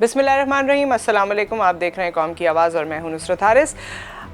बिस्मिल्लाहिर्रहमानिर्रहीम, अस्सलाम वालेकुम। आप देख रहे हैं कौम की आवाज़ और मैं हूं नुसरत हारिस।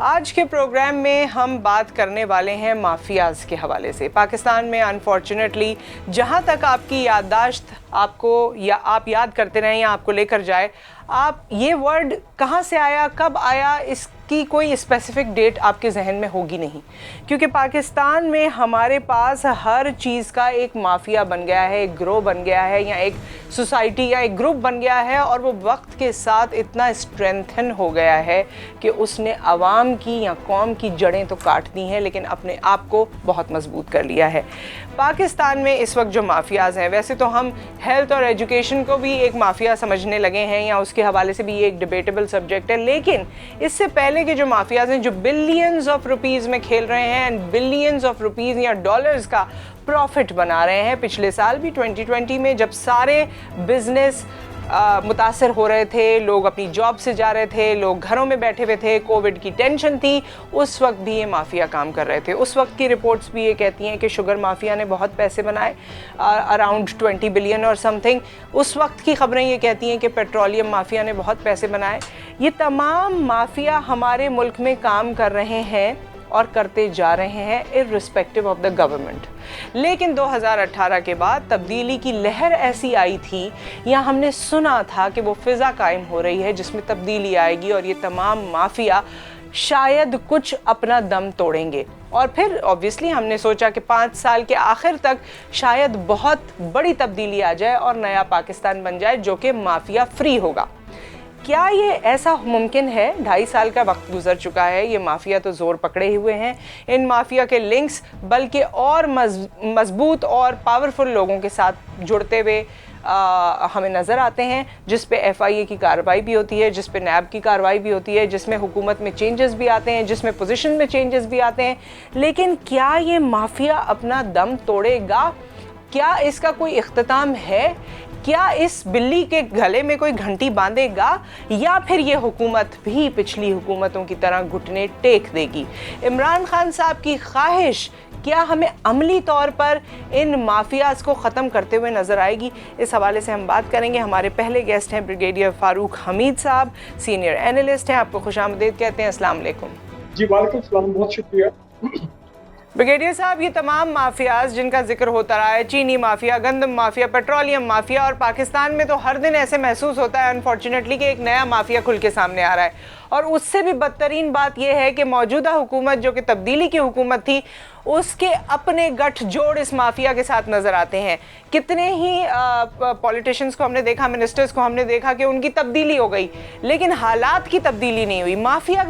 आज के प्रोग्राम में हम बात करने वाले हैं माफियाज़ के हवाले से। पाकिस्तान में अनफॉर्चुनेटली जहां तक आपकी याददाश्त आपको या आप याद करते रहें या आपको लेकर जाए, आप ये वर्ड कहां से आया, कब आया, इसकी कोई स्पेसिफिक डेट आपके जहन में होगी नहीं, क्योंकि पाकिस्तान में हमारे पास हर चीज़ का एक माफिया बन गया है, एक ग्रोह बन गया है या एक सोसाइटी या एक ग्रुप बन गया है, और वो वक्त के साथ इतना स्ट्रेंथन हो गया है कि उसने आवाम की या कौम की जड़ें तो काट दी हैं, लेकिन अपने आप को बहुत मजबूत कर लिया है। पाकिस्तान में इस वक्त जो माफियाज़ हैं, वैसे तो हम हेल्थ और एजुकेशन को भी एक माफिया समझने लगे हैं या उसके हवाले से भी ये एक डिबेटेबल सब्जेक्ट है, लेकिन इससे पहले के जो माफियाज़ हैं जो बिलियंस ऑफ रुपीज़ में खेल रहे हैं एंड बिलियंस ऑफ रुपीज़ या डॉलर्स का प्रॉफिट बना रहे हैं। पिछले साल भी 2020 में जब सारे बिजनेस मुतासर हो रहे थे, लोग अपनी जॉब से जा रहे थे, लोग घरों में बैठे हुए थे, कोविड की टेंशन थी, उस वक्त भी ये माफिया काम कर रहे थे। उस वक्त की रिपोर्ट्स भी ये कहती हैं कि शुगर माफिया ने बहुत पैसे बनाए, अराउंड 20 बिलियन और समथिंग। उस वक्त की खबरें ये कहती हैं कि पेट्रोलियम माफिया ने बहुत पैसे बनाए। ये तमाम माफिया हमारे मुल्क में काम कर रहे हैं और करते जा रहे हैं इर्रिस्पेक्टिव ऑफ द गवर्नमेंट। लेकिन 2018 के बाद तब्दीली की लहर ऐसी आई थी, या हमने सुना था कि वो फिज़ा कायम हो रही है जिसमें तब्दीली आएगी और ये तमाम माफिया शायद कुछ अपना दम तोड़ेंगे। और फिर ऑब्वियसली हमने सोचा कि 5 साल के आखिर तक शायद बहुत बड़ी तब्दीली आ जाए और नया पाकिस्तान बन जाए जो कि माफिया फ्री होगा। क्या ये ऐसा मुमकिन है? 2.5 साल का वक्त गुजर चुका है, ये माफिया तो ज़ोर पकड़े हुए हैं। इन माफिया के लिंक्स बल्कि और मजबूत और पावरफुल लोगों के साथ जुड़ते हुए हमें नज़र आते हैं, जिस पे FIA की कार्रवाई भी होती है, जिस पे NAB की कार्रवाई भी होती है, जिसमें हुकूमत में चेंजेस भी आते हैं, जिसमें पोजीशन में चेंजेस भी आते हैं। लेकिन क्या ये माफिया अपना दम तोड़ेगा? क्या इसका कोई इख्तिताम है? क्या इस बिल्ली के गले में कोई घंटी बांधेगा, या फिर ये हुकूमत भी पिछली हुकूमतों की तरह घुटने टेक देगी? इमरान खान साहब की ख्वाहिश क्या हमें अमली तौर पर इन माफियाज को ख़त्म करते हुए नज़र आएगी? इस हवाले से हम बात करेंगे। हमारे पहले गेस्ट हैं ब्रिगेडियर फ़ारूक हमीद साहब, सीनियर एनालिस्ट हैं। आपको खुशामदीद कहते हैं। अस्सलाम वालेकुम। जी वालेकुम सलाम, बहुत शुक्रिया। ब्रिगेडियर साहब, ये तमाम माफियाज जिनका जिक्र होता रहा है, चीनी माफिया, गंदम माफिया, पेट्रोलियम माफिया, और पाकिस्तान में तो हर दिन ऐसे महसूस होता है अनफॉर्चुनेटली कि एक नया माफिया खुल के सामने आ रहा है। और उससे भी बदतरीन बात यह है कि मौजूदा हुकूमत जो कि तब्दीली की हुकूमत थी, उसके अपने गठजोड़ इस माफिया के साथ नज़र आते हैं। कितने ही पॉलिटिशियंस को हमने देखा, मिनिस्टर्स को हमने देखा कि उनकी तब्दीली हो गई, लेकिन हालात की तब्दीली नहीं हुई। माफिया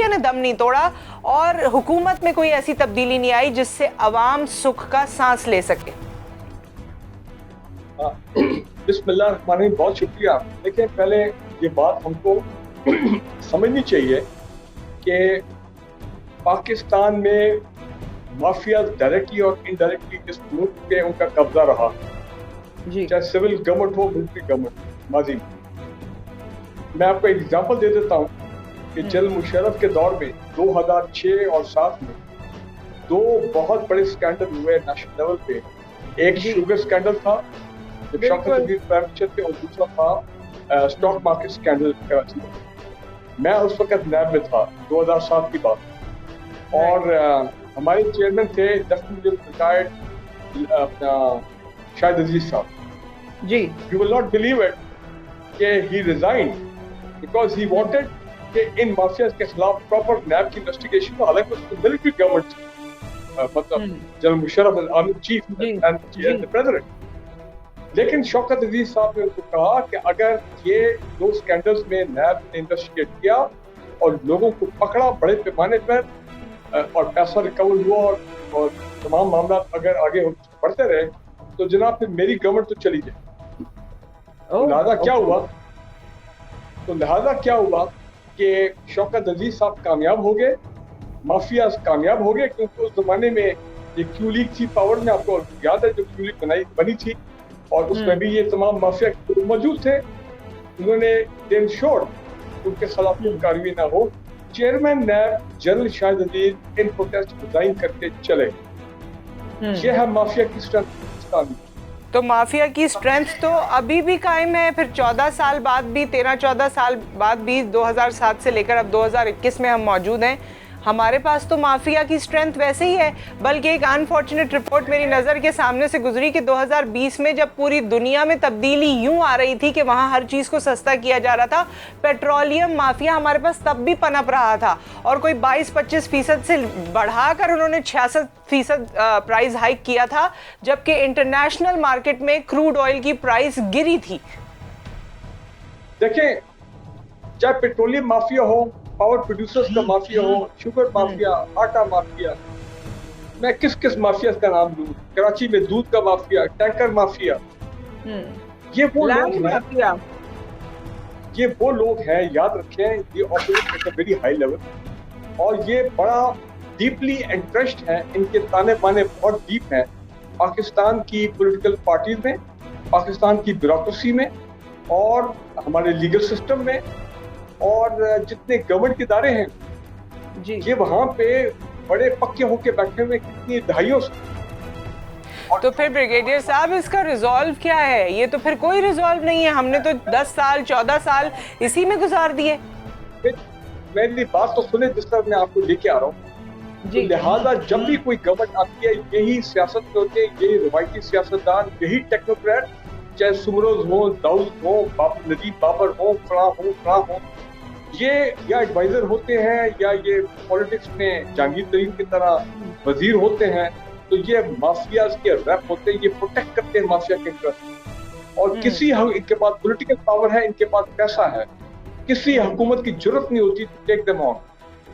ने दम नहीं तोड़ा और हुकूमत में कोई ऐसी तब्दीली नहीं आई जिससे अवाम सुख का सांस ले सके। बिस्मिल्लाह, बहुत शुक्रिया। देखिए, पहले ये बात हमको समझनी चाहिए कि पाकिस्तान में माफिया डायरेक्टली और इनडायरेक्टली इस मुल्क पे उनका कब्जा रहा, चाहे सिविल गवर्नमेंट हो, मिलिट्री गवर्नमेंट माजी में। मैं आपको एक एग्जांपल दे देता हूँ कि जनरल मुशर्रफ के दौर में 2006 और 7 में 2 बहुत बड़े स्कैंडल हुए नेशनल लेवल पे। एक शुगर स्कैंडल था जब शौकत अजीज प्राइम मिनिस्टर थे, और दूसरा था स्टॉक मार्केट स्कैंडल। मैं उस वक्त नैब में था, 2007 की बात, और हमारे चेयरमैन थे रिटायर्ड अपना शाहिद अजीज साहब ji. You will not believe it कि he resigned because he wanted कि इन माफियाज के खिलाफ प्रॉपर नैब की इन्वेस्टिगेशन हो। हालांकि उसको मिलिट्री गवर्नमेंट मतलब general Musharraf army cheap and president, लेकिन शौकत अजीज साहब ने उनको कहा कि अगर ये 2 स्कैंडल्स में नैब ने इन्वेस्टिगेट किया और लोगों को पकड़ा बड़े पैमाने पर और पैसा रिकवर हुआ और तमाम मामला अगर आगे बढ़ते रहे, तो जनाब फिर मेरी गवर्नमेंट तो चली जाए। लिहाजा क्या हुआ कि शौकत अजीज साहब कामयाब हो गए, माफिया कामयाब हो गए, क्योंकि उस जमाने में ये क्यू लीग थी पावर में, आपको याद है जो क्यू लीग बनी थी, और उसमें भी ये तमाम माफिया मौजूद थे। उन्होंने उनके खिलाफ कार्रवाई ना हो। चेयरमैन नैब जनरल शाहिद अजीज इन प्रोटेस्ट रिजाइन करके चले। ये है माफिया की स्ट्रेंथ। तो माफिया की स्ट्रेंथ तो अभी भी कायम है, फिर 14 साल बाद भी, 13-14 साल बाद भी, 2007 से लेकर अब 2021 में हम मौजूद हैं, हमारे पास तो माफिया की स्ट्रेंथ वैसे ही है। बल्कि एक अनफॉर्चुनेट रिपोर्ट मेरी नज़र के सामने से गुजरी कि 2020 में जब पूरी दुनिया में तब्दीली यूं आ रही थी कि वहां हर चीज़ को सस्ता किया जा रहा था, पेट्रोलियम माफिया हमारे पास तब भी पनप रहा था और कोई 22-25% से बढ़ाकर उन्होंने 66% प्राइस हाइक किया था, जबकि इंटरनेशनल मार्केट में क्रूड ऑयल की प्राइस गिरी थी। देखें, चाहे पेट्रोलियम माफिया हो, पावर प्रोड्यूसर्स का माफिया हो, शुगर माफिया, आटा माफिया, मैं किस किस माफिया का नाम लूं? कराची में दूध का माफिया, टैंकर माफिया, ये वो लोग हैं, याद रखें, ये operate at a very high level और ये बड़ा डीपली एंट्रेस्ड है, इनके ताने बाने बहुत डीप हैं पाकिस्तान की पॉलिटिकल पार्टीज में, पाकिस्तान की ब्यूरोक्रेसी में और हमारे लीगल सिस्टम में और जितने गवर्नमेंट के इदारे हैं जी, ये वहां पे बड़े पक्के होके बैठे हुए कितनी दहाइयों से। तो फिर ब्रिगेडियर साहब, इसका रिजॉल्व क्या है? ये तो फिर कोई रिजॉल्व नहीं है, हमने तो 10 साल 14 साल इसी में गुजार दिए। मेरी बात तो सुने जिस तरह मैं आपको लेके आ रहा हूँ। तो लिहाजा जब भी कोई गवर्नमेंट आती है, यही सियासत में होते हैं, यही रवायती सियासतदान, यही टेक्नोक्रेट, चाहे सुमरोज हो, दाऊद हो, नजीब बाबर हो, फला हो, ये या एडवाइजर होते हैं या ये पॉलिटिक्स में जहांगीर तरीन की तरह वजीर होते हैं, तो ये माफियाज के रैप होते हैं, ये प्रोटेक्ट करते हैं माफिया के इंटरेस्ट। और किसी इनके पास पॉलिटिकल पावर है, इनके पास पैसा है, किसी हुकूमत की जरूरत नहीं होती टेक देम ऑन।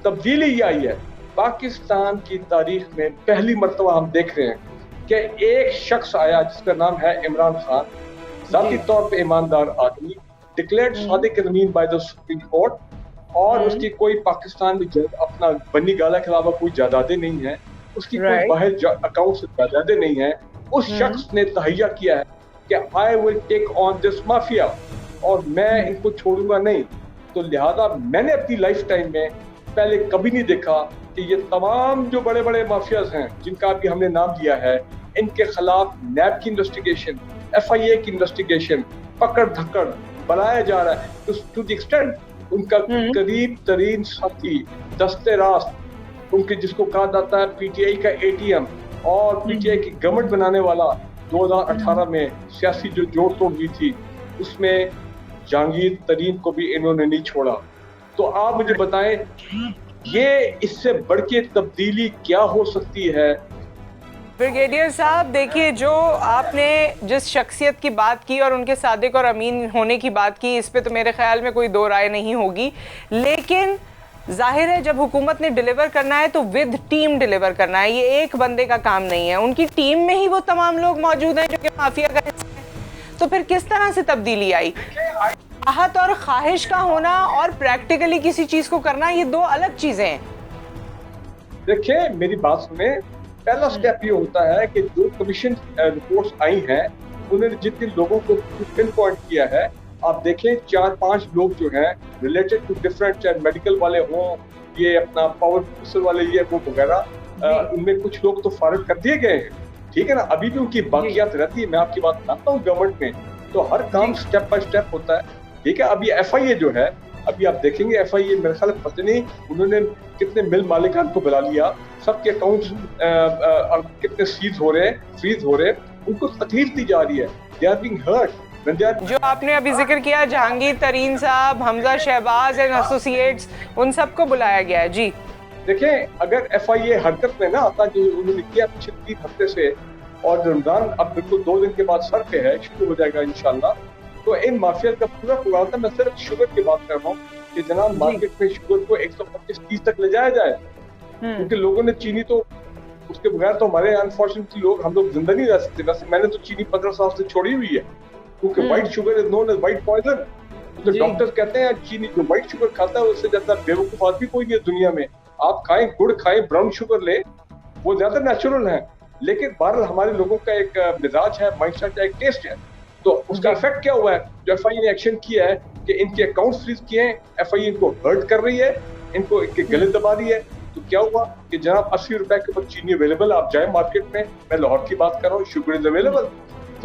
तब्दीली ये आई है पाकिस्तान की तारीख में, पहली मर्तबा हम देख रहे हैं कि एक शख्स आया जिसका नाम है इमरान खान, जाती तौर पे ईमानदार आदमी, declared Sadiq Amin by the supreme court, और उसकी कोई पाकिस्तान में अपना बन्नी गाला के अलावा कोई जायदादें नहीं है, उसकी कोई बाहर अकाउंट से जायदादें नहीं है। उस शख्स ने तहैया किया है कि I will take on this mafia और मैं इनको छोड़ूंगा नहीं। तो लिहाजा मैंने अपनी लाइफ टाइम में पहले कभी नहीं देखा कि ये तमाम जो बड़े बड़े माफियाज हैं जिनका अभी हमने नाम लिया है, इनके खिलाफ नैब की इन्वेस्टिगेशन, FIA की इन्वेस्टिगेशन, पकड़ धक्कड़ बनाया जा रहा है। टू द एक्सटेंट उनका करीब तरीन साथी दस्ते रास्त, उनके जिसको कहा जाता है PTI का ATM और PTI की गवर्नमेंट बनाने वाला, 2018 में सियासी जो जोड़ तोड़ हुई थी उसमें जहांगीर तरीन को भी इन्होंने नहीं छोड़ा। तो आप मुझे बताएं, ये इससे बढ़ के तब्दीली क्या हो सकती है? ब्रिगेडियर साहब देखिए, जो आपने जिस शख्सियत की बात की और उनके सादिक और अमीन होने की बात की, इस पे तो मेरे ख्याल में कोई दो राय नहीं होगी, लेकिन जाहिर है जब हुकूमत ने डिलीवर करना है तो विद टीम डिलीवर करना है, ये एक बंदे का काम नहीं है, उनकी टीम में ही वो तमाम लोग मौजूद हैं जो कि माफिया का हिस्सा है। तो फिर किस तरह से तब्दीली आई? आहत और ख्वाहिश का होना और प्रैक्टिकली किसी चीज को करना, ये दो अलग चीजें हैं। देखिए मेरी बात सुने, पहला स्टेप ये होता है कि जो कमीशन रिपोर्ट्स आई हैं उन्होंने जितने लोगों को पिन पॉइंट किया है, आप देखें 4-5 लोग जो हैं रिलेटेड टू डिफरेंट, चाहे मेडिकल वाले हों, ये अपना पावर प्रोड्यूसर वाले ये वो वगैरह, उनमें कुछ लोग तो फारिग कर दिए गए हैं, ठीक है ना, अभी भी उनकी बाकियात रहती है। मैं आपकी बात मानता हूँ, गवर्नमेंट में तो हर काम स्टेप बाय स्टेप होता है, ठीक है। अभी FIA जो है, अभी आप देखेंगे FIA मेरे ख्याल पता नहीं उन्होंने कितने मिल मालिकान को बुला लिया, सबके अकाउंट्स कितने सीज हो रहे हैं, फ्रीज हो रहे हैं, उनको तकलीफ दी जा रही है, दे आर बीइंग हर्ट। जो आपने अभी जिक्र किया, जहांगीर तरीन साहब, हमजा शहबाज एंड एसोसिएट्स, उन सबको बुलाया गया है जी। देखें, अगर FIA हरकत में ना आता जो उन्होंने किया पिछले 3 हफ्ते से, और रमजान अब बिल्कुल 2 दिन के बाद सर पे है, शुरू हो जाएगा इंशाल्लाह, तो इन माफिया का पूरा प्रोग्राम था। मैं सिर्फ शुगर की बात कर रहा हूँ कि जनाब मार्केट में शुगर को 125-30 तक ले जाया जाए, क्योंकि लोगों ने चीनी तो उसके बगैर तो हमारे अनफॉर्चुनेटली हम लोग जिंदा नहीं रह सकते। वैसे मैंने तो चीनी 15 साल से छोड़ी हुई है, क्योंकि white sugar is known as white poison. तो डॉक्टर्स कहते हैं चीनी जो व्हाइट शुगर खाता है उससे ज्यादा बेवकूफ आदमी कोई नहीं है दुनिया में। आप खाएं, गुड़ खाएं, ब्राउन शुगर ले, वो ज्यादा नेचुरल है, लेकिन बहरहाल हमारे लोगों का एक मिजाज है, माइंडसेट है, एक टेस्ट है। तो उसका इफेक्ट क्या हुआ है? जो FIA ने एक्शन किया है कि इनके अकाउंट फ्रीज किए हैं, FIA इनको हर्ट कर रही है, इनको इनके गले दबा रही है। तो क्या हुआ कि जनाब 80 रुपए के ऊपर चीनी अवेलेबल, आप जाए मार्केट में, मैं लाहौर की बात कर रहा हूँ, शुगर इज अवेलेबल।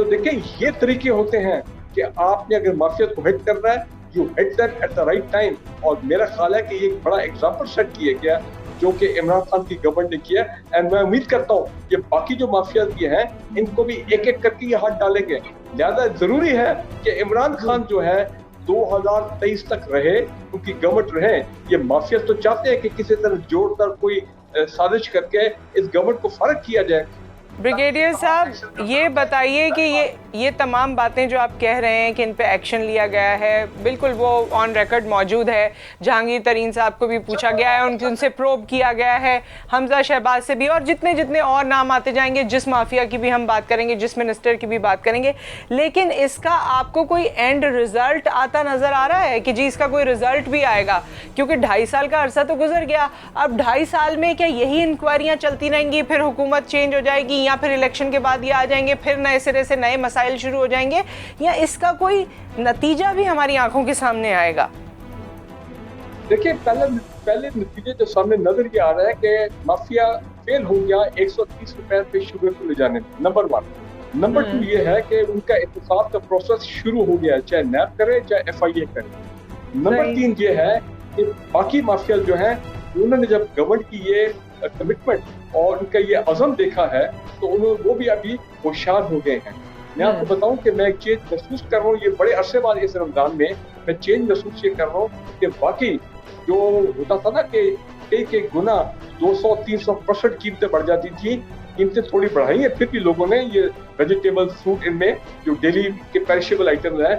तो देखिए ये तरीके होते हैं कि आपने अगर माफिया को हिट करना है, you hit that at the right time. और मेरा ख्याल है कि ये एक बड़ा एग्जाम्पल सेट किया गया जो कि इमरान खान की गवर्नमेंट ने किया। एंड मैं उम्मीद करता हूँ कि बाकी जो माफिया भी हैं इनको भी एक एक करके ये हाथ डालेंगे। लिहाजा जरूरी है कि इमरान खान जो है 2023 तक रहे, उनकी गवर्नमेंट रहे। ये माफिया तो चाहते हैं कि किसी तरह जोड़कर कोई साजिश करके इस गवर्नमेंट को फर्क किया जाए। ब्रिगेडियर साहब, ये बताइए कि ये तमाम बातें जो आप कह रहे हैं कि इन पे एक्शन लिया गया है, बिल्कुल वो ऑन रिकॉर्ड मौजूद है। जहांगीर तरीन साहब को भी पूछा गया है, उनसे प्रोब किया गया है, हमजा शहबाज से भी, और जितने जितने और नाम आते जाएंगे, जिस माफिया की भी हम बात करेंगे, जिस मिनिस्टर की भी बात करेंगे। लेकिन इसका आपको कोई एंड रिजल्ट आता नजर आ रहा है कि जी इसका कोई रिजल्ट भी आएगा? क्योंकि 2.5 साल का अरसा तो गुजर गया। अब 2.5 साल में क्या यही इंक्वायरियां चलती रहेंगी, फिर हुकूमत चेंज हो जाएगी, या फिर इलेक्शन के बाद ये आ जाएंगे, फिर नए सिरे से नए मसाइल शुरू हो जाएंगे, या इसका कोई नतीजा भी हमारी आंखों के सामने आएगा? देखिए पहले नतीजे जो सामने नजर ये आ रहा है कि माफिया फेल हो गया 130 रुपए पे शुगर को ले जाने में, नंबर 1। नंबर 2 ये है कि उनका एहतसाब का प्रोसेस शुरू हो गया है, चाहे नैब करे चाहे FIA करे। नंबर 3 ये है कि बाकी माफिया जो है उन्होंने जब गवर्नमेंट की ये कमिटमेंट और उनका ये अज़म देखा है तो उन्होंने वो भी अभी होशियार हो गए हैं। मैं आपको बताऊं कि मैं एक चीज महसूस कर रहा हूँ, ये बड़े अरसे बाद इस रमजान में मैं चेंज महसूस ये कर रहा हूँ कि वाकई जो होता था ना कि एक एक गुना 200-300% कीमतें बढ़ जाती थी, कीमतें थोड़ी बढ़ाई है, फिर भी लोगों ने ये वेजिटेबल फ्रूट इनमें जो डेली के पेरिशेबल आइटम है,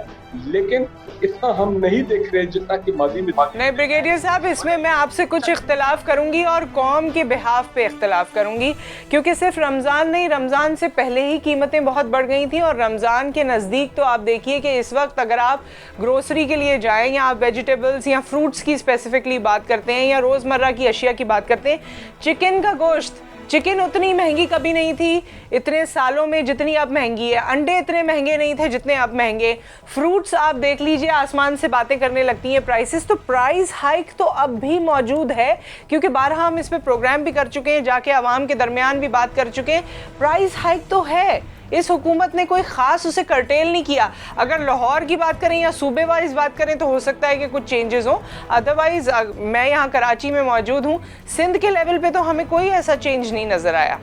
लेकिन इतना हम नहीं देख रहे जितना कि माजी में। नहीं ब्रिगेडियर साहब, इसमें मैं आपसे कुछ इख्तलाफ करूंगी और कौम के बिहाफ पे इख्तलाफ करूंगी, क्योंकि सिर्फ रमज़ान नहीं, रमज़ान से पहले ही कीमतें बहुत बढ़ गई थी, और रमज़ान के नज़दीक तो आप देखिए कि इस वक्त अगर आप ग्रोसरी के लिए जाएं या आप वेजिटेबल्स या फ्रूट्स की स्पेसिफिकली बात करते हैं या रोज़मर्रा की अशिया की बात करते हैं, चिकन का गोश्त, चिकन उतनी महंगी कभी नहीं थी इतने सालों में जितनी अब महंगी है। अंडे इतने महंगे नहीं थे जितने अब महंगे। फ्रूट्स आप देख लीजिए, आसमान से बातें करने लगती हैं प्राइसेस। तो प्राइस हाइक तो अब भी मौजूद है, क्योंकि बारहा हम इस पे प्रोग्राम भी कर चुके हैं, जाके आवाम के दरमियान भी बात कर चुके हैं। प्राइस हाइक तो है, इस हुकूमत ने कोई ख़ास उसे कर्टेल नहीं किया। अगर लाहौर की बात करें या सूबे वाइज बात करें तो हो सकता है कि कुछ चेंजेस हो, अदरवाइज मैं यहाँ कराची में मौजूद हूँ, सिंध के लेवल पे तो हमें कोई ऐसा चेंज नहीं नज़र आया।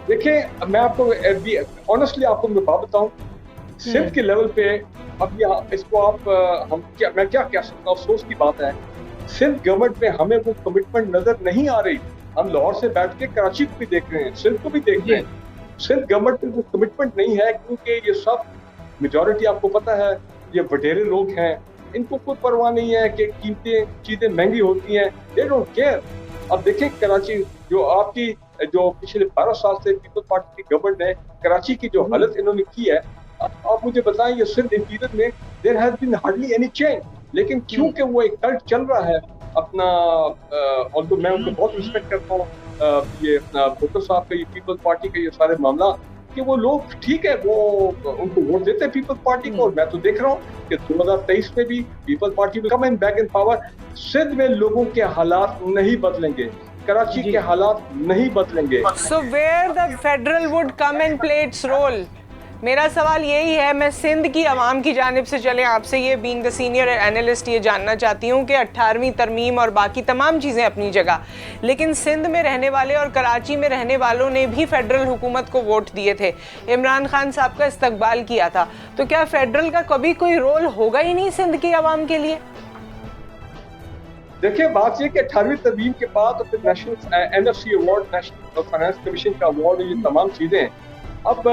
देखिए मैं आपको ऑनेस्टली आपको मैं बात बताऊँ, सिंध के लेवल पे अब यहाँ इसको आप मैं क्या कह सकता हूँ, अफसोस की बात है सिंध गवर्नमेंट में हमें वो कमिटमेंट नजर नहीं आ रही। हम लाहौर से बैठ के कराची को भी देख रहे हैं, सिंध को भी देख रहे हैं, सिर्फ गवर्नमेंट में कोई कमिटमेंट नहीं है, क्योंकि ये सब मेजॉरिटी आपको पता है ये वडेरे लोग हैं, इनको कोई परवाह नहीं है कि कीमतें चीजें महंगी होती हैं, दे डोंट केयर। अब देखें कराची जो आपकी जो पिछले 12 साल से पीपल पार्टी की गवर्नमेंट है, कराची की जो हालत इन्होंने की है, आप मुझे बताएं ये सिर्फ इंटीरियर में there has been hardly any change, लेकिन क्योंकि वो एक कल्ट चल रहा है अपना, और तो मैं उनको बहुत रिस्पेक्ट करता हूँ, ये अपना भुट्टो साहब का, ये पीपल पार्टी का ये सारे मामला, कि वो लोग ठीक है वो उनको वोट देते हैं पीपल पार्टी को, और मैं तो देख रहा हूँ कि 2023 में भी people party will come in back in power. Sindh में लोगों के हालात नहीं बदलेंगे, कराची के हालात नहीं बदलेंगे। So where the federal would come and play its role? मेरा सवाल यही है, मैं सिंध की आवाम की जानिब से चले आपसे ये बीइंग द सीनियर एनालिस्ट ये जानना चाहती हूँ कि 18वीं तरमीम और बाकी तमाम चीज़ें अपनी जगह, लेकिन सिंध में रहने वाले और कराची में रहने वालों ने भी फेडरल हुकूमत को वोट दिए थे, इमरान खान साहब का इस्तकबाल किया था, तो क्या फेडरल का कभी कोई रोल होगा ही नहीं सिंध की आवाम के लिए? देखिए बात ये कि 18वीं तरमीम के बाद फिर national NFC award, national finance commission का अवार्ड, ये तमाम चीज़ें अब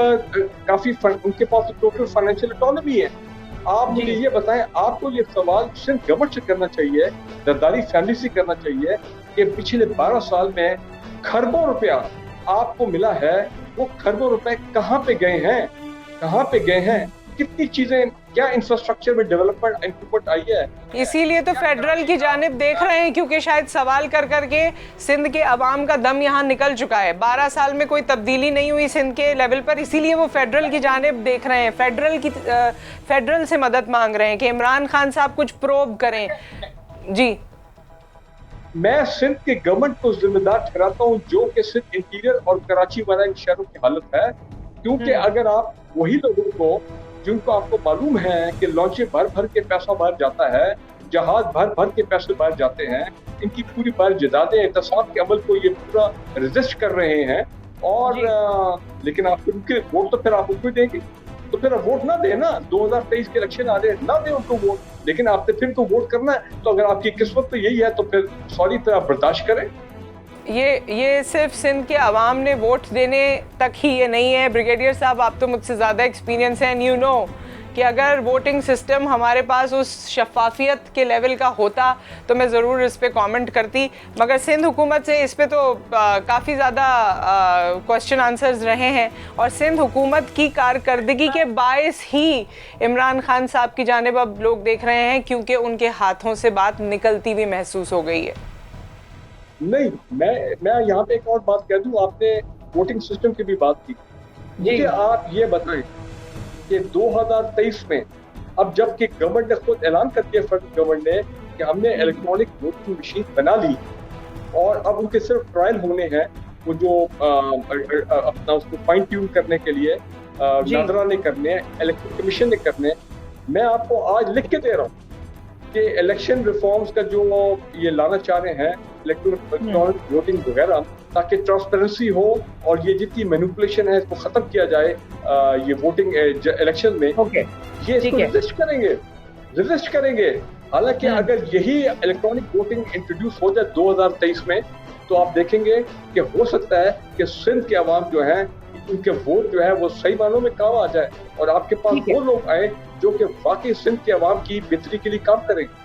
काफी उनके पास तो टोटल फाइनेंशियल ऑटोनॉमी है। आप मुझे ये बताएं, आपको ये सवाल सिर्फ गवर्नमेंट से करना चाहिए, जरदारी फैमिली से करना चाहिए कि पिछले 12 साल में खरबों रुपया आपको मिला है, वो खरबों रुपए कहाँ पे गए हैं, कहाँ पे गए हैं, कितनी चीजें, क्या इंफ्रास्ट्रक्चर में डेवलपमेंट इम्प्रूवमेंट आई है। इसीलिए तो फेडरल की जानिब देख रहे हैं, क्योंकि शायद सवाल कर करके सिंध के अवाम का दम यहाँ निकल चुका है। 12 साल में कोई तब्दीली नहीं हुई सिंध के लेवल पर, इसीलिए वो फेडरल की जानिब देख रहे हैं, फेडरल से मदद मांग रहे हैं कि इमरान खान साहब कुछ प्रोब करें। जी, मैं सिंध के गवर्नमेंट को जिम्मेदार ठहराता हूँ, जो कि सिर्फ इंटीरियर और कराची वाला इन शहरों की हालत है। क्योंकि अगर आप वही लोगों को, जिनको आपको मालूम है कि लॉन्चे भर भर के पैसा बाहर जाता है, जहाज भर भर के पैसे बाहर जाते हैं, इनकी पूरी बाहर जदादे एहतसाब के अमल को ये पूरा रेजिस्ट कर रहे हैं, और लेकिन आप उनके वोट तो फिर आप उनको ही देंगे, तो फिर वोट ना दें ना, 2023 के इलेक्शन आ रहे हैं, ना दें उनको वोट, लेकिन आपने फिर तो वोट करना है, तो अगर आपकी किस्मत तो यही है तो फिर सॉरी, फिर आप बर्दाश्त करें। ये सिर्फ सिंध के अवाम ने वोट देने तक ही ये नहीं है। ब्रिगेडियर साहब, आप तो मुझसे ज़्यादा एक्सपीरियंस है, यू नो कि अगर वोटिंग सिस्टम हमारे पास उस शफाफियत के लेवल का होता तो मैं ज़रूर इस पे कमेंट करती, मगर सिंध हुकूमत से इस पे तो काफ़ी ज़्यादा क्वेश्चन आंसर्स रहे हैं, और सिंध हुकूमत की कारकर्दगी के बायस ही इमरान खान साहब की जानिब अब लोग देख रहे हैं, क्योंकि उनके हाथों से बात निकलती हुई महसूस हो गई है। नहीं, मैं यहाँ पे एक और बात कह दूं, आपने वोटिंग सिस्टम की भी बात की, मुझे आप ये बताएं कि 2023 में अब जबकि गवर्नमेंट ने खुद ऐलान कर दिया, फेडरल गवर्नमेंट ने, कि हमने इलेक्ट्रॉनिक वोटिंग मशीन बना ली और अब उनके सिर्फ ट्रायल होने हैं, वो जो अपना उसको फाइन ट्यून करने के लिए नादरा ने करने, इलेक्शन कमीशन ने करने। मैं आपको आज लिख के दे रहा हूँ कि इलेक्शन रिफॉर्म्स का जो ये लाना चाह रहे हैं, इलेक्ट्रॉनिक वोटिंग वगैरह, ताकि ट्रांसपेरेंसी हो और ये जितनी मैनिपुलेशन है इसको खत्म किया जाए ये वोटिंग इलेक्शन में, ये इसको रेजिस्ट करेंगे। हालांकि अगर यही इलेक्ट्रॉनिक वोटिंग इंट्रोड्यूस हो जाए 2023 में, तो आप देखेंगे कि हो सकता है कि सिंध के अवाम जो है, उनके वोट जो है वो सही मानों में काम आ जाए, और आपके पास वो लोग आए जो कि वाकई सिंध के अवाम की बेहतरी के लिए काम करेंगे।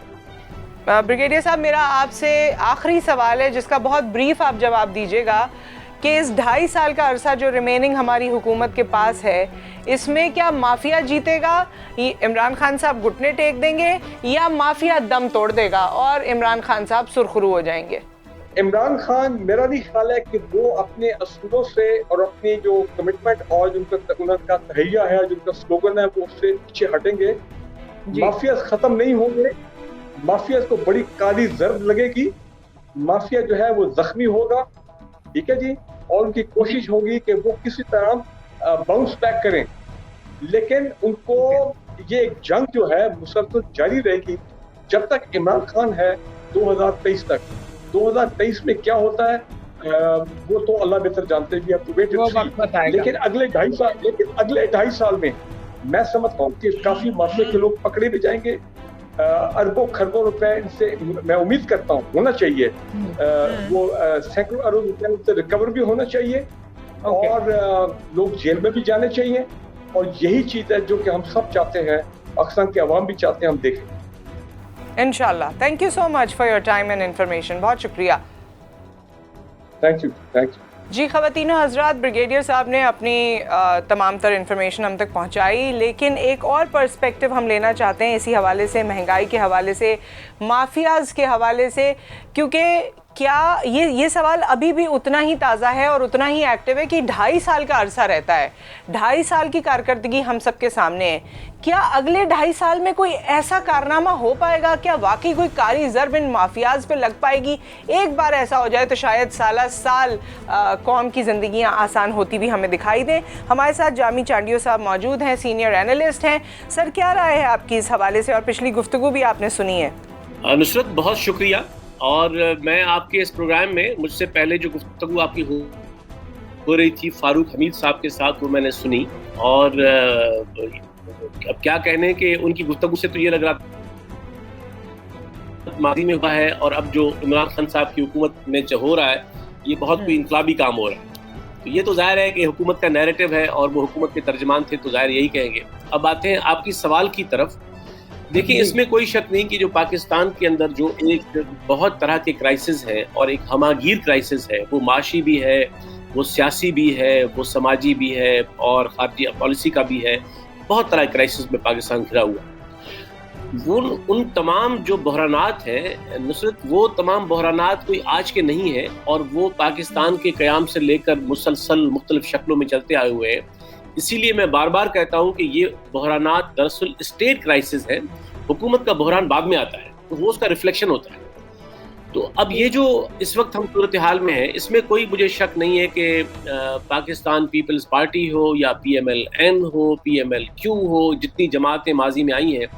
ब्रिगेडियर साहब, मेरा आपसे आखिरी सवाल है, जिसका बहुत ब्रीफ आप जवाब दीजिएगा, कि इस 2.5 साल का अरसा जो रिमेनिंग हमारी हुकूमत के पास है, इसमें क्या माफिया जीतेगा, इमरान खान साहब घुटने टेक देंगे, या माफिया दम तोड़ देगा और इमरान खान साहब सुरखरू हो जाएंगे? इमरान खान, मेरा नहीं ख्याल है कि वो अपने असूलों से और अपनी जो कमिटमेंट और उनका तहैया है, जो उनका स्लोगन है, वो उससे पीछे हटेंगे। माफिया खत्म नहीं होंगे, माफिया को बड़ी काली जर्द लगेगी, माफिया जो है वो जख्मी होगा, ठीक है जी, और उनकी कोशिश होगी कि वो किसी तरह बाउंस बैक करें, लेकिन उनको ये एक जंग जो है मुसलसल जारी रहेगी जब तक इमरान खान है 2023 तक। 2023 में क्या होता है वो तो अल्लाह बेहतर जानते हैं, अब तो वेट एंड सी। लेकिन अगले 2.5 साल में मैं समझता हूँ कि काफी माफिया के लोग पकड़े भी जाएंगे, अरबों खरबों रुपए इनसे मैं उम्मीद करता हूँ होना चाहिए, वो सैकड़ों अरब रुपए उनसे रिकवर भी होना चाहिए, और लोग जेल में भी जाने चाहिए, और यही चीज है जो कि हम सब चाहते हैं, पाकिस्तान के अवाम भी चाहते हैं हम देखें। इंशाल्लाह। Thank you so much for your time and information, बहुत शुक्रिया। Thank you. Ji ख़वातीनो Hazrat, brigadier साहब ने अपनी तमाम तर इन्फॉर्मेशन हम तक पहुंचाई, लेकिन एक और पर्सपेक्टिव हम लेना चाहते हैं इसी हवाले से, महंगाई के हवाले से, माफियाज़ के हवाले से, क्योंकि क्या ये सवाल अभी भी उतना ही ताज़ा है और उतना ही एक्टिव है कि 2.5 साल का अरसा रहता है, 2.5 साल की कारकर्दगी हम सबके सामने है। क्या अगले 2.5 साल में कोई ऐसा कारनामा हो पाएगा, क्या वाकई कोई कारी ज़रब इन माफियाज़ पे लग पाएगी? एक बार ऐसा हो जाए तो शायद साल कौम की ज़िंदगियाँ आसान होती भी हमें दिखाई दें। हमारे साथ जामी चांडियो साहब मौजूद हैं, सीनियर एनालिस्ट हैं। सर, क्या राय है आपकी इस हवाले से, और पिछली गुफ्तगू भी आपने सुनी है। नुसरत, बहुत शुक्रिया। और मैं आपके इस प्रोग्राम में, मुझसे पहले जो गुफ्तगू आपकी हो रही थी फारूक हमीद साहब के साथ, वो मैंने सुनी, और अब क्या कहने कि उनकी गुफ्तगू से तो ये लग रहा माजी में हुआ है, और अब जो इमरान खान साहब की हुकूमत में जो हो रहा है, ये बहुत कोई इनकलाबी काम हो रहा है। तो ये तो जाहिर है कि हुकूमत का नैरेटिव है, और वो हुकूमत के तर्जमान थे तो जाहिर यही कहेंगे। अब आते हैं आपकी सवाल की तरफ। देखिए, इसमें कोई शक नहीं कि जो पाकिस्तान के अंदर जो एक बहुत तरह के क्राइसिस है, और एक हमागीर क्राइसिस है, वो माशी भी है, वो सियासी भी है, वो समाजी भी है, और खारजी पॉलिसी का भी है। बहुत तरह के क्राइसिस में पाकिस्तान घिरा हुआ। उन तमाम जो बहरानात हैं नुसरत, वो तमाम बहरानात कोई आज के नहीं है, और वो पाकिस्तान के क़याम से लेकर मुसलसल मुख्तलिफ शक्लों में चलते आए हुए हैं। इसीलिए मैं बार बार कहता हूँ कि ये बहरानात दरअसल स्टेट क्राइसिस है, हुकूमत का बहरान बाद में आता है, तो वो उसका रिफ्लेक्शन होता है। तो अब ये जो इस वक्त हम सूरत हाल में है, इसमें कोई मुझे शक नहीं है कि पाकिस्तान पीपल्स पार्टी हो या PMLN हो, PMLQ हो, जितनी जमातें माजी में आई हैं,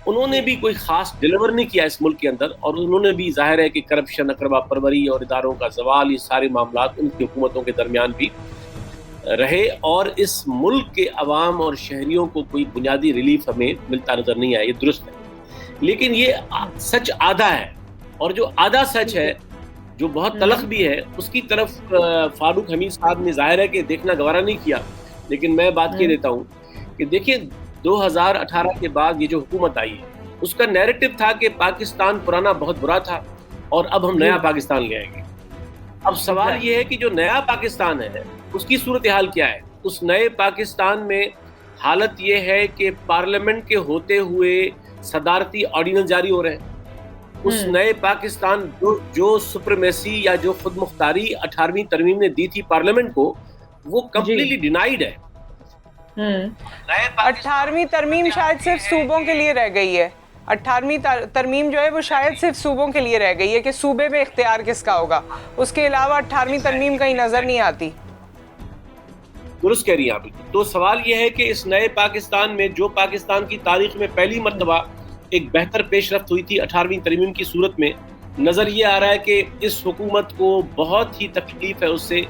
उन्होंने भी कोई खास डिलीवर नहीं किया इस मुल्क के अंदर, और उन्होंने भी जाहिर है कि करप्शन, अकरबा परवरी और इदारों का जवाल, ये सारे मामला उनकी हुकूमतों के दरमियान भी रहे, और इस मुल्क के अवाम और शहरियों को कोई बुनियादी रिलीफ हमें मिलता नजर नहीं आया। ये दुरुस्त है, लेकिन ये सच आधा है, और जो आधा सच है, जो बहुत तलख भी है, उसकी तरफ फारूक हमीद साहब ने जाहिर है कि देखना गवारा नहीं किया। लेकिन मैं बात कह देता हूँ कि देखिए, 2018 के बाद ये जो हुकूमत आई है, उसका नैरेटिव था कि पाकिस्तान पुराना बहुत बुरा था और अब हम नया पाकिस्तान ले आएंगे। अब सवाल ये है कि जो नया पाकिस्तान है, उसकी सूरत हाल क्या है? उस नए पाकिस्तान में हालत ये है कि पार्लियामेंट के होते हुए सदारती ऑर्डिनेंस जारी हो रहे हैं। उस नए पाकिस्तान जो सुप्रीमेसी या जो खुद मुख्तारी 18वीं तरमीम ने दी थी पार्लियामेंट को, वो कंप्लीटली डिनाइड है। 18वीं तरमीम शायद सिर्फ सूबों के लिए रह गई है। 18वीं तरमीम जो है वो शायद सिर्फ सूबों के लिए रह गई है कि सूबे में इख्तियार किसका होगा। उसके अलावा 18वीं तरमीम कहीं नजर नहीं आती। दुरुस्त कह रही हैं आप। तो सवाल यह है कि इस नए पाकिस्तान में, जो पाकिस्तान की तारीख में पहली मर्तबा एक बेहतर पेशरफ्त हुई थी 18वीं तरमीम की सूरत में, नजर ये आ रहा है कि इस हुकूमत को बहुत ही तकलीफ है उससे,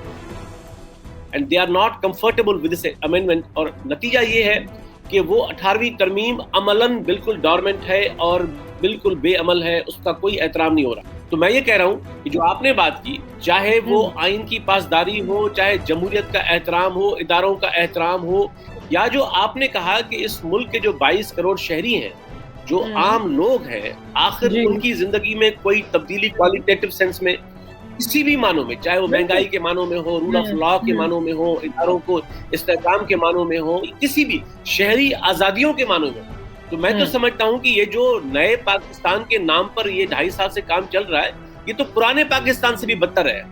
and they are not comfortable with this amendment. और नतीजा ये है कि वो 18वीं तरमीम अमलन बिल्कुल डॉर्मेंट है और बिल्कुल बेअमल है, उसका कोई एहतराम नहीं हो रहा। तो मैं ये कह रहा हूँ कि जो आपने बात की, चाहे वो आइन की पासदारी हो, चाहे जमहूरियत का एहतराम हो, इदारों का एहतराम हो, या जो आपने कहा कि इस मुल्क के जो 22 करोड़ शहरी हैं, जो आम लोग हैं, आखिर उनकी जिंदगी में कोई तब्दीली क्वालिटेटिव सेंस में, किसी भी मानों में, चाहे वो महंगाई के मानों में हो, रूल ऑफ लॉ के मानों में हो, इदारों को इस्तेहकाम के मानों में हो, किसी भी शहरी आजादियों के मानों में, तो मैं तो समझता हूँ कि ये जो नए पाकिस्तान के नाम पर ये 2.5 साल से काम चल रहा है, ये तो पुराने पाकिस्तान से भी बदतर है।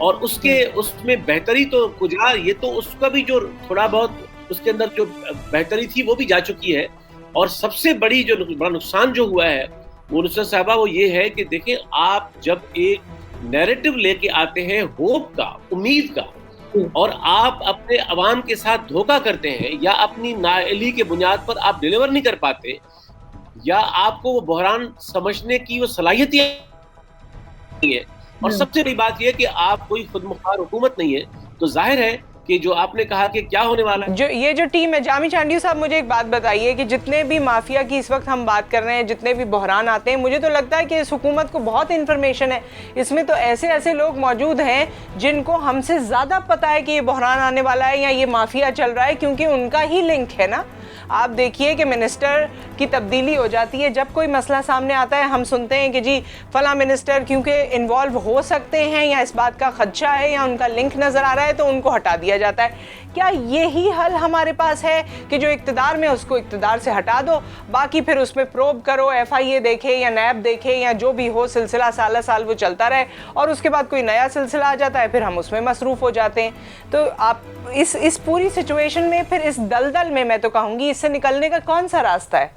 और उसमें बेहतरी तो गुजरात, ये तो उसका भी जो थोड़ा बहुत उसके अंदर जो बेहतरी थी वो भी जा चुकी है। और सबसे बड़ी जो बड़ा नुकसान जो हुआ है वो नुसरत साहबा, वो ये है कि देखें, आप जब एक नैरेटिव लेके आते हैं होप का, उम्मीद का, और आप अपने अवाम के साथ धोखा करते हैं, या अपनी नाअहली के बुनियाद पर आप डिलीवर नहीं कर पाते, या आपको वो बहरान समझने की वो सलाहियत नहीं है, और सबसे बड़ी बात यह है कि आप कोई खुदमुख्तार हुकूमत नहीं है, तो जाहिर है कि जो आपने कहा कि क्या होने वाला है। ये जो टीम है, जामी चांडियो साहब, मुझे एक बात बताइए कि जितने भी माफिया की इस वक्त हम बात कर रहे हैं, जितने भी बहरान आते हैं, मुझे तो लगता है कि इस हुकूमत को बहुत इन्फॉर्मेशन है। इसमें तो ऐसे ऐसे लोग मौजूद हैं जिनको हमसे ज़्यादा पता है कि ये बहरान आने वाला है या ये माफिया चल रहा है, क्योंकि उनका ही लिंक है ना। आप देखिए कि मिनिस्टर की तब्दीली हो जाती है, जब कोई मसला सामने आता है हम सुनते हैं कि जी फला मिनिस्टर क्योंकि इन्वॉल्व हो सकते हैं या इस बात का खदशा है या उनका लिंक नज़र आ रहा है तो उनको हटा दिया जाता है। क्या यही हल हमारे पास है कि जो इक़्तिदार में उसको इक़्तिदार से हटा दो, बाकी फिर उसमें प्रोब करो, FIA देखे या नैब देखे या जो भी हो, सिलसिला साल साल वो चलता रहे, और उसके बाद कोई नया सिलसिला आ जाता है, फिर हम उसमें मसरूफ़ हो जाते हैं। तो आप इस पूरी सिचुएशन में, फिर इस दलदल में, मैं तो कहूँगी, इससे निकलने का कौन सा रास्ता है?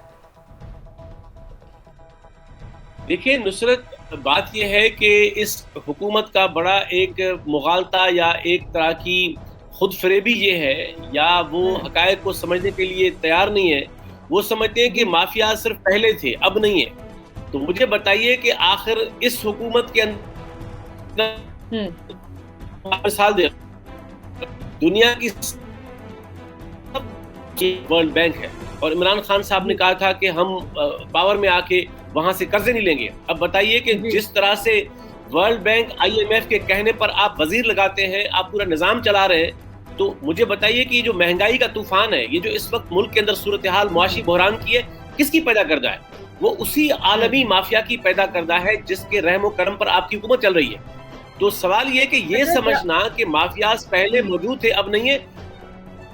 देखिए नुसरत, बात यह है कि इस हुकूमत का बड़ा एक मुगालता या एक तरह की खुद फरेबी ये है, या वो हकायक को समझने के लिए तैयार नहीं है। वो समझते हैं कि माफिया सिर्फ पहले थे, अब नहीं है। तो मुझे बताइए कि आखिर इस हुकूमत के अंदर साल दे दुनिया की वर्ल्ड बैंक है, और इमरान खान साहब ने कहा था कि हम पावर में आके वहां से कर्जे नहीं लेंगे। अब बताइए कि जिस तरह से वर्ल्ड बैंक, IMF के कहने पर आप वजीर लगाते हैं, आप पूरा निजाम चला रहे हैं, तो मुझे बताइए कि जो महंगाई का तूफान है, ये जो इस वक्त मुल्क के अंदर सूरत हाल मुआशी बहरान की है, किसकी पैदा करदा है? वो उसी आलमी माफिया की पैदा करदा है जिसके रहमो करम पर आपकी हुकूमत चल रही है। तो सवाल ये कि ये समझना कि माफियाज पहले मौजूद थे, अब नहीं है।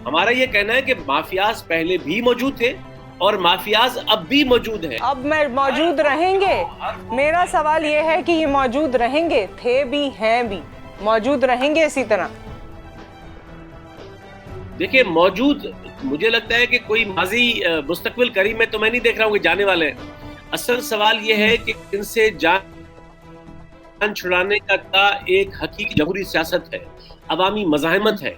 हमारा ये कहना है कि माफियाज पहले भी मौजूद थे और माफियाज अब भी मौजूद हैं। अब मैं मौजूद रहेंगे। मेरा सवाल ये है कि ये मौजूद रहेंगे, थे भी हैं भी, मौजूद रहेंगे इसी तरह? देखिए मौजूद, मुझे लगता है कि कोई माजी मुस्तकबिल करीब में तो मैं नहीं देख रहा हूँ कि जाने वाले हैं। असल सवाल ये है कि इनसे जान जान छुड़ाने का एक हकीकी जमहूरी सियासत है, अवामी मज़ाहमत है।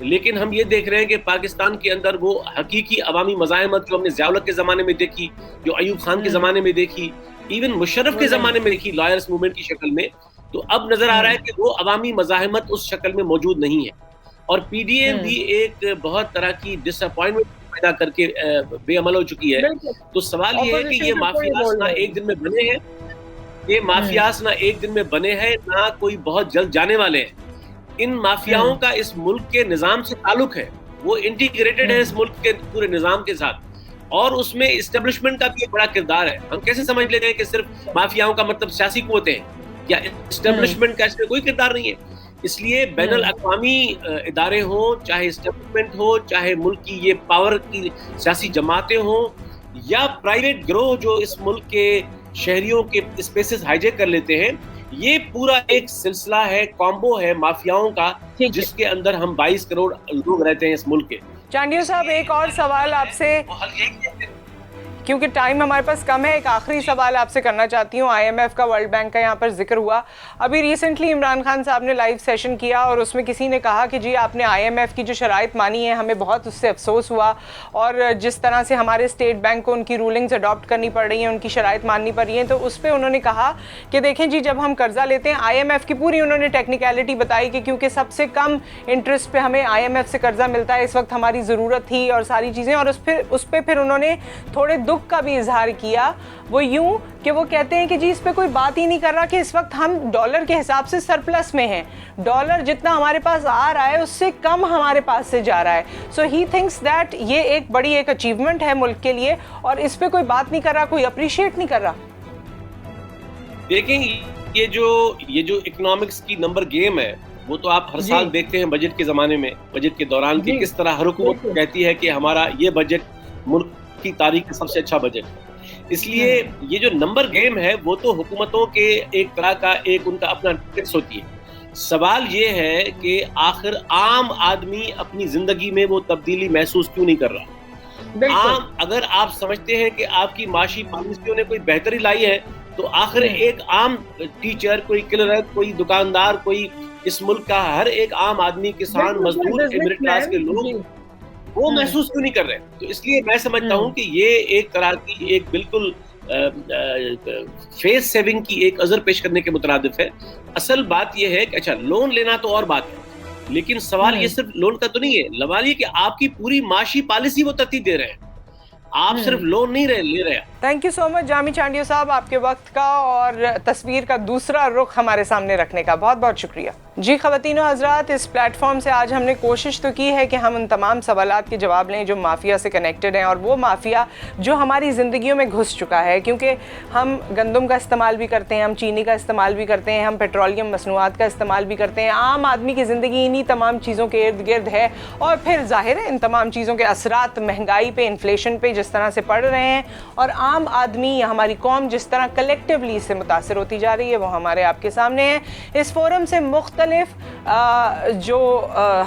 लेकिन हम ये देख रहे हैं कि पाकिस्तान के अंदर वो हकीकी अवामी मज़ाहमत जो हमने ज़िया-उल-हक के ज़माने में देखी, जो अयूब खान के ज़माने में देखी, इवन मुशर्रफ के ज़माने में देखी लॉयर्स मूवमेंट की शक्ल में, तो अब नज़र आ रहा है कि वो अवामी मज़ाहमत उस शक्ल में मौजूद नहीं है। और पीडीएम भी एक बहुत तरह की डिसअपॉइंटमेंट पैदा करके बेअमल हो चुकी है। तो सवाल ये है कि ये माफियास ना एक दिन में बने हैं, ये माफियास ना एक दिन में बने हैं, ना कोई बहुत जल्द जाने वाले हैं। इन माफियाओं का इस मुल्क के निज़ाम से ताल्लुक है, वो इंटीग्रेटेड है इस मुल्क के पूरे निज़ाम के साथ, और उसमें एस्टेब्लिशमेंट का भी एक बड़ा किरदार है। हम कैसे समझ लेते हैं कि सिर्फ माफियाओं का मतलब सियासी कुव्वतें हैं, या एस्टेब्लिशमेंट का इसमें कोई किरदार नहीं है। इसलिए बैनुल अक़वामी इदारे हों, चाहे एस्टेब्लिशमेंट हो, चाहे मुल्क की ये पावर की सियासी जमातें हों, या प्राइवेट ग्रोह जो इस मुल्क के शहरियों के स्पेसेस हाईजैक कर लेते हैं, ये पूरा एक सिलसिला है, कॉम्बो है माफियाओं का, जिसके अंदर हम 22 करोड़ लोग रहते हैं इस मुल्क के। चांडियो साहब, एक और सवाल आपसे, क्योंकि टाइम हमारे पास कम है, एक आखिरी सवाल आपसे करना चाहती हूँ। आईएमएफ का, वर्ल्ड बैंक का यहाँ पर जिक्र हुआ। अभी रिसेंटली इमरान खान साहब ने लाइव सेशन किया और उसमें किसी ने कहा कि जी आपने आईएमएफ की जो शराइत मानी है, हमें बहुत उससे अफसोस हुआ, और जिस तरह से हमारे स्टेट बैंक को उनकी रूलिंग्स अडॉप्ट करनी पड़ रही हैं, उनकी शराइत माननी पड़ रही हैं, तो उस पर उन्होंने कहा कि देखें जी, जब हम कर्जा लेते हैं, आईएमएफ की पूरी उन्होंने टेक्निकलिटी बताई कि क्योंकि सबसे कम इंटरेस्ट पे हमें आईएमएफ से कर्जा मिलता है, इस वक्त हमारी ज़रूरत थी और सारी चीज़ें, और उस पर फिर उन्होंने थोड़े दुख का भी इजहार किया। वो यूं कि वो कहते हैं कि जी इस पे कोई बात ही नहीं कर रहा कि इस वक्त हम डॉलर के हिसाब से सरप्लस में हैं, डॉलर जितना हमारे पास आ रहा है उससे कम हमारे पास से जा रहा है। सो ही थिंक्स दैट ये एक बड़ी एक अचीवमेंट है मुल्क के लिए, और इस पे कोई बात नहीं कर रहा, कोई अप्रिशिएट नहीं कर रहा। देखें, ये जो इकोनॉमिक्स की नंबर गेम है, वो तो आप हर साल देखते हैं बजट के ज़माने में, बजट के दौरान, कि किस तरह हर हुकूमत कहती है कि हमारा ये बजट मुल्क की तारीख का सबसे अच्छा बजट है। इसलिए ये जो नंबर गेम है, वो तो हुकूमतों के एक तरह का एक उनका अपना ट्रिक्स होती है। सवाल ये है कि आखिर आम आदमी अपनी जिंदगी में वो तब्दीली महसूस क्यों नहीं कर रहा। आम, अगर आप समझते हैं कि आपकी माशी पॉलिसियों ने कोई बेहतरी लाई है, तो आखिर एक आम टीचर, कोई क्लर्क, कोई दुकानदार, कोई इस मुल्क का हर एक आम आदमी, किसान, मजदूर, मिडिल क्लास के लोग वो महसूस क्यों नहीं कर रहे। तो इसलिए मैं समझता हूँ कि ये एक तरह की एक बिल्कुल फेस सेविंग की एक अजर पेश करने के मुतरादिफ है। असल बात ये है कि अच्छा, लोन लेना तो और बात है, लेकिन सवाल ये सिर्फ लोन का तो नहीं है। सवाल ये कि आपकी पूरी माशी पॉलिसी वो तरतीब दे रहे हैं, आप सिर्फ लोन नहीं ले रहे। Thank you so much Jami Chandio साहब, आपके वक्त का और तस्वीर का दूसरा रुख हमारे सामने रखने का बहुत बहुत शुक्रिया। जी ख़वातीन और हज़रात, इस प्लेटफॉर्म से आज हमने कोशिश तो की है कि हम उन तमाम सवालात के जवाब लें जो माफिया से कनेक्टेड हैं, और वो माफिया जो हमारी ज़िंदगियों में घुस चुका है, क्योंकि हम गंदम का इस्तेमाल भी करते हैं, हम चीनी का इस्तेमाल भी करते हैं, हम पेट्रोलियम मसनूआत का इस्तेमाल भी करते हैं। आम आदमी की ज़िंदगी इन्हीं तमाम चीज़ों के इर्द गिर्द है, और फिर ज़ाहिर है इन तमाम चीज़ों के असरात महंगाई पे, इन्फ्लेशन पे जिस तरह से पड़ रहे हैं, और आम आदमी या हमारी कौम जिस तरह कलेक्टिवली इससे मुतासर होती जा रही है, वो हमारे आपके सामने है। इस फोरम से मुख्तलिफ जो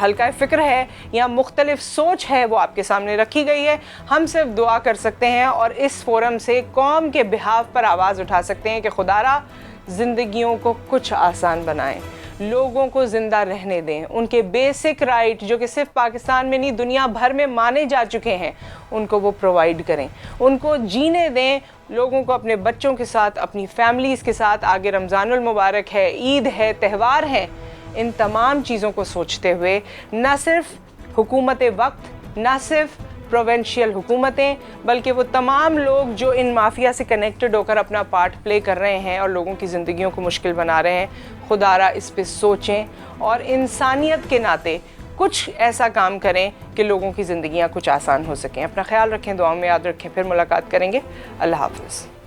हल्का फ़िक्र है या मुख्तलिफ सोच है वो आपके सामने रखी गई है। हम सिर्फ दुआ कर सकते हैं और इस फोरम से कौम के बिहाफ पर आवाज़ उठा सकते हैं कि खुदारा ज़िंदगियों को कुछ आसान बनाएं, लोगों को ज़िंदा रहने दें, उनके बेसिक राइट जो कि सिर्फ पाकिस्तान में नहीं दुनिया भर में माने जा चुके हैं, उनको वो प्रोवाइड करें, उनको जीने दें, लोगों को अपने बच्चों के साथ, अपनी फैमिलीज़ के साथ। आगे रमज़ानुल मुबारक है, ईद है, त्यौहार हैं, इन तमाम चीज़ों को सोचते हुए न सिर्फ हुकूमत वक्त, न सिर्फ प्रोविंशियल हुकूमतें, बल्कि वो तमाम लोग जो इन माफिया से कनेक्टेड होकर अपना पार्ट प्ले कर रहे हैं और लोगों की ज़िंदगियों को मुश्किल बना रहे हैं, खुदारा इस पे सोचें और इंसानियत के नाते कुछ ऐसा काम करें कि लोगों की ज़िंदगियां कुछ आसान हो सकें। अपना ख्याल रखें, दुआ में याद रखें, फिर मुलाकात करेंगे। अल्लाह हाफ़िज़।